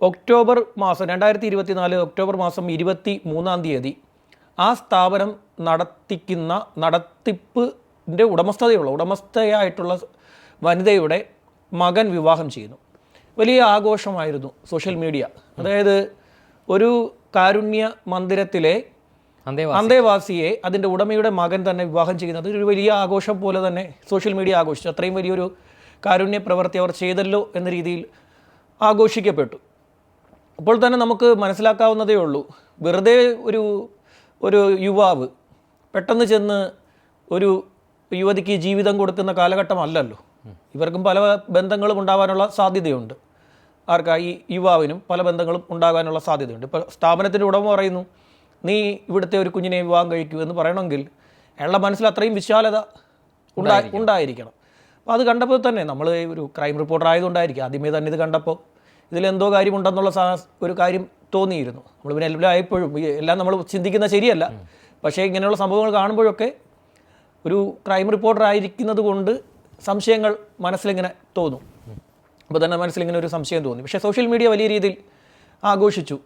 October മാസം 2024 October മാസം 23-ാം തീയതി ആ സ്ഥാപനം നടത്തിപ്പിൻ്റെ ഉടമസ്ഥയായിട്ടുള്ള വനിതയുടെ മകൻ വിവാഹം ചെയ്യുന്നു. വലിയ ആഘോഷമായിരുന്നു സോഷ്യൽ മീഡിയ. അതായത് ഒരു കാരുണ്യ മന്ദിരത്തിലെ അന്തേവാസിയെ അതിൻ്റെ ഉടമയുടെ മകൻ തന്നെ വിവാഹം ചെയ്യുന്നത് ഒരു വലിയ ആഘോഷം പോലെ തന്നെ സോഷ്യൽ മീഡിയ ആഘോഷിച്ചു. അത്രയും വലിയൊരു കാരുണ്യ പ്രവൃത്തി അവർ ചെയ്തല്ലോ എന്ന രീതിയിൽ ആഘോഷിക്കപ്പെട്ടു. അപ്പോൾ തന്നെ നമുക്ക് മനസ്സിലാക്കാവുന്നതേ ഉള്ളൂ, വെറുതെ ഒരു യുവാവ് പെട്ടെന്ന് ചെന്ന് ഒരു യുവതിക്ക് ജീവിതം കൊടുക്കുന്ന കാലഘട്ടമല്ലല്ലോ. ഇവർക്കും പല ബന്ധങ്ങളും ഉണ്ടാകാനുള്ള സാധ്യതയുണ്ട്. ഈ യുവാവിനും പല ബന്ധങ്ങളും ഉണ്ടാകാനുള്ള സാധ്യതയുണ്ട്. ഇപ്പോൾ സ്ഥാപനത്തിൻ്റെ ഉടമ പറയുന്നു, നീ ഇവിടുത്തെ ഒരു കുഞ്ഞിനെ വിവാഹം കഴിക്കൂ എന്ന് പറയണമെങ്കിൽ അയാളുടെ മനസ്സിൽ അത്രയും വിശാലത ഉണ്ടായിരിക്കണം. അപ്പോൾ അത് കണ്ടപ്പോൾ തന്നെ നമ്മൾ ഒരു ക്രൈം റിപ്പോർട്ടർ ആയതുകൊണ്ടായിരിക്കും ആദ്യമേ തന്നെ ഇത് കണ്ടപ്പോൾ ഇതിലെന്തോ കാര്യമുണ്ടെന്നുള്ള ഒരു കാര്യം തോന്നിയിരുന്നു. നമ്മൾ പിന്നെ എല്ലാം ആയപ്പോഴും എല്ലാം നമ്മൾ ചിന്തിക്കുന്ന ശരിയല്ല, പക്ഷേ ഇങ്ങനെയുള്ള സംഭവങ്ങൾ കാണുമ്പോഴൊക്കെ ഒരു ക്രൈം റിപ്പോർട്ടർ ആയിരിക്കുന്നത് കൊണ്ട് സംശയങ്ങൾ മനസ്സിലിങ്ങനെ തോന്നും. അപ്പോൾ തന്നെ മനസ്സിലിങ്ങനെ ഒരു സംശയം തോന്നി. പക്ഷേ സോഷ്യൽ മീഡിയ വലിയ രീതിയിൽ ആഘോഷിച്ചു.